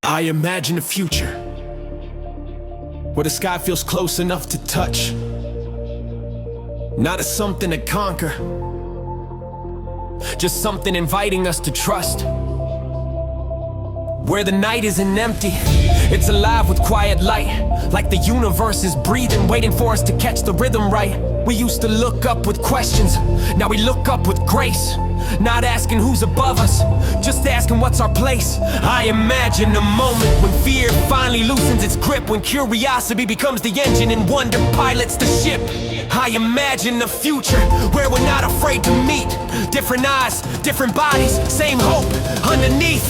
I imagine a future where the sky feels close enough to touch, not as something to conquer, just something inviting us to trust. Where the night isn't empty, it's alive with quiet light, like the universe is breathing, waiting for us to catch the rhythm right. We used to look up with questions, now we look up with grace. Not asking who's above us, just asking what's our place. I imagine a moment when fear finally loosens its grip, when curiosity becomes the engine and wonder pilots the ship. I imagine a future where we're not afraid to meet. Different eyes, different bodies, same hope underneath.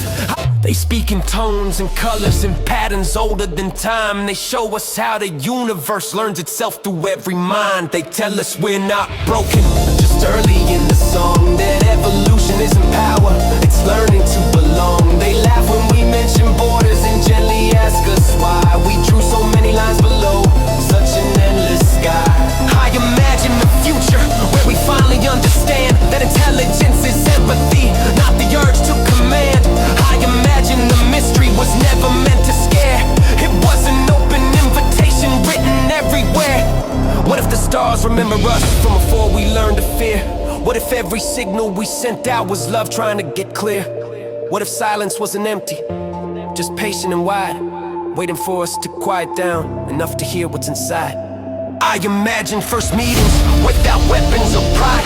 They speak in tones and colors and patterns older than time. They show us how the universe learns itself through every mind. They tell us we're not broken, just early in the song, that evolution isn't power, it's learning to belong. They laugh when we mention borders and gently ask us why we drew so many lines below such an endless sky. I imagine the future where we finally understand that intelligence is empathy, not the urge to command. I imagine the mystery was never meant to scare, it was an open invitation written everywhere. What if the stars remember us from before we learned to fear? What if every signal we sent out was love trying to get clear? What if silence wasn't empty, just patient and wide, waiting for us to quiet down enough to hear what's inside? I imagine first meetings without weapons or pride,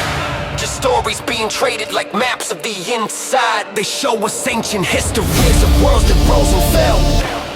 just stories being traded like maps of the inside. They show us ancient histories of worlds that rose and fell,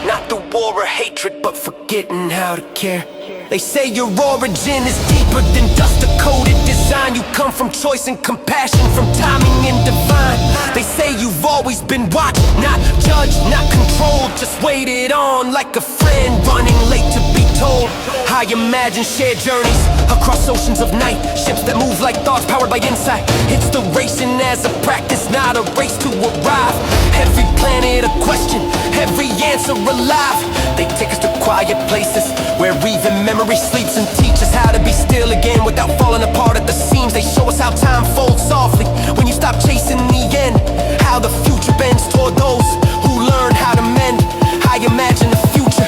not through war or hatred, but forgetting how to care. They say your origin is deeper than dust-coated design. You come from choice and compassion, from timing and divine. They say you've always been watched, not judged, not controlled, just waited on like a friend running late to be told. I imagine shared journeys across oceans of night, ships that move like thoughts powered by insight. It's the racing as a practice, not a race to arrive. Every planet a question, every answer alive. They take us to quiet places where even memory sleeps, and teach us how to be still again without falling apart at the seams. They show us how time folds softly when you stop chasing the end, how the future bends toward those who learn how to mend. I imagine a future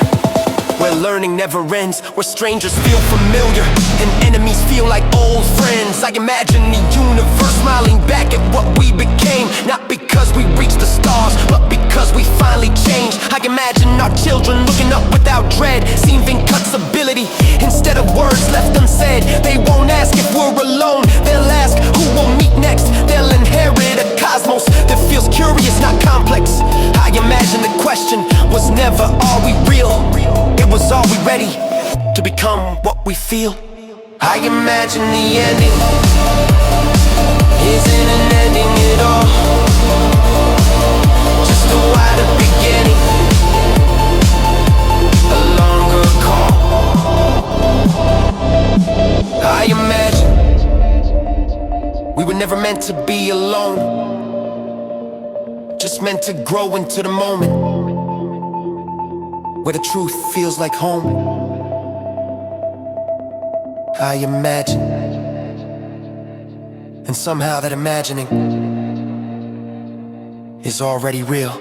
where learning never ends, where strangers feel familiar and enemies feel like old friends. I imagine the universe smiling back at what we became, not because we reached the stars, but because we finally changed. I imagine our children looking up without dread, seeing cuts ability instead of words left unsaid. They won't ask if we're alone, they'll ask who we'll meet next. They'll inherit a cosmos that feels curious, not complex. I imagine the question was never, are we real? It was, are we ready to become what we feel? I imagine the ending isn't an ending at all, just a wider beginning, a longer call. I imagine we were never meant to be alone, just meant to grow into the moment where the truth feels like home. I imagine, and somehow that imagining is already real.